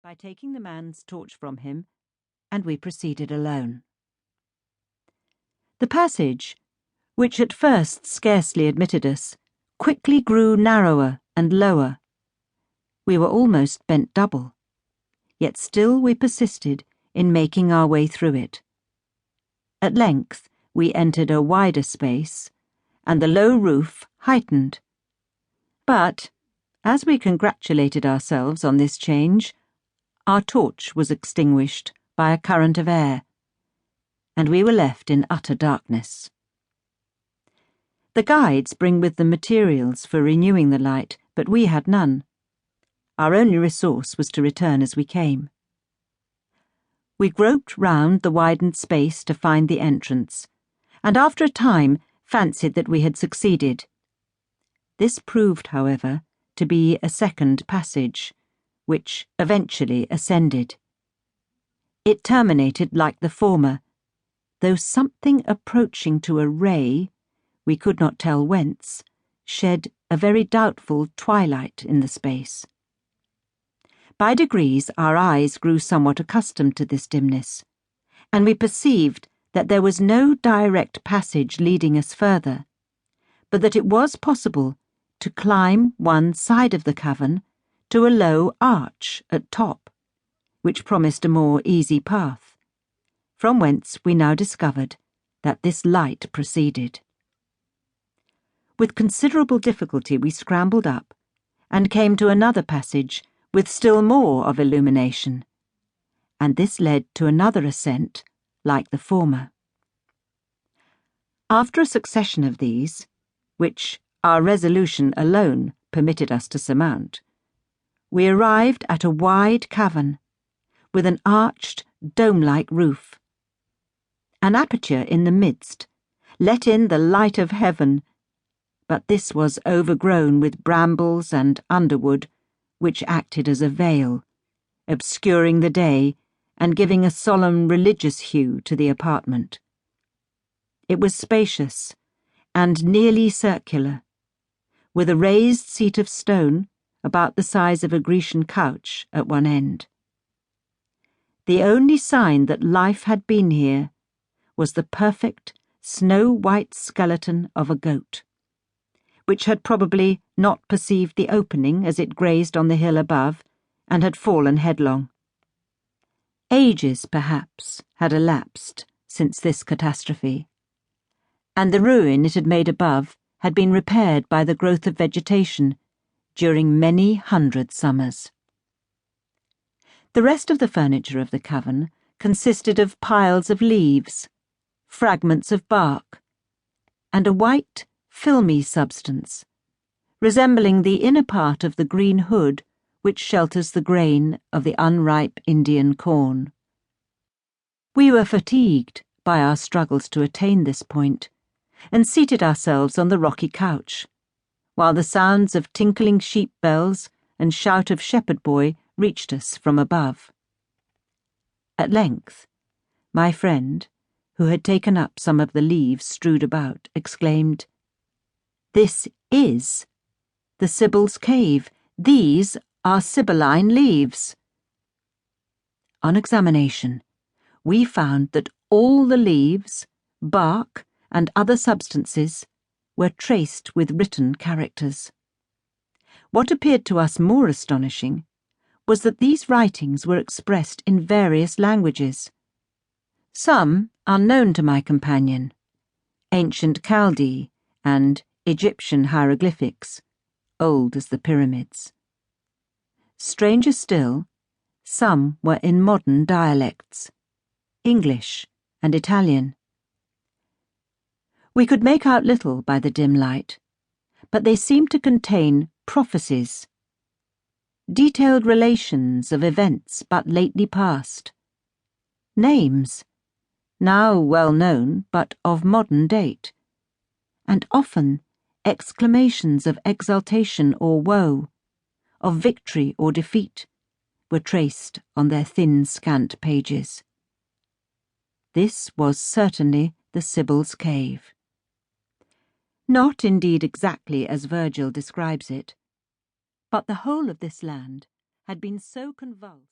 by taking the man's torch from him, and we proceeded alone. The passage, which at first scarcely admitted us, quickly grew narrower and lower. We were almost bent double, yet still we persisted in making our way through it. At length we entered a wider space, and the low roof heightened. But, as we congratulated ourselves on this change, our torch was extinguished by a current of air, and we were left in utter darkness. The guides bring with them materials for renewing the light, but we had none. Our only resource was to return as we came. We groped round the widened space to find the entrance, and after a time fancied that we had succeeded. This proved, however, to be a second passage, which eventually ascended. It terminated like the former, though something approaching to a ray, we could not tell whence, shed a very doubtful twilight in the space. By degrees our eyes grew somewhat accustomed to this dimness, and we perceived that there was no direct passage leading us further, but that it was possible to climb one side of the cavern to a low arch at top, which promised a more easy path, from whence we now discovered that this light proceeded. With considerable difficulty we scrambled up, and came to another passage with still more of illumination, and this led to another ascent like the former. After a succession of these, which our resolution alone permitted us to surmount, we arrived at a wide cavern with an arched, dome-like roof. An aperture in the midst let in the light of heaven, but this was overgrown with brambles and underwood, which acted as a veil, obscuring the day and giving a solemn religious hue to the apartment. It was spacious and nearly circular, with a raised seat of stone about the size of a Grecian couch at one end. The only sign that life had been here was the perfect, snow-white skeleton of a goat, which had probably not perceived the opening as it grazed on the hill above and had fallen headlong. Ages, perhaps, had elapsed since this catastrophe, and the ruin it had made above had been repaired by the growth of vegetation during many hundred summers. The rest of the furniture of the cavern consisted of piles of leaves, fragments of bark, and a white, filmy substance, resembling the inner part of the green hood which shelters the grain of the unripe Indian corn. We were fatigued by our struggles to attain this point, and seated ourselves on the rocky couch, while the sounds of tinkling sheep bells and shout of shepherd boy reached us from above. At length, my friend, who had taken up some of the leaves strewed about, exclaimed, "This is the Sibyl's cave. These are Sibylline leaves." On examination, we found that all the leaves, bark, and other substances were traced with written characters. What appeared to us more astonishing was that these writings were expressed in various languages. Some unknown to my companion, ancient Chaldee and Egyptian hieroglyphics, old as the pyramids. Stranger still, some were in modern dialects, English and Italian. We could make out little by the dim light, but they seemed to contain prophecies, detailed relations of events but lately past, names, now well known but of modern date, and often exclamations of exultation or woe, of victory or defeat, were traced on their thin, scant pages. This was certainly the Sibyl's cave. Not indeed exactly as Virgil describes it, but the whole of this land had been so convulsed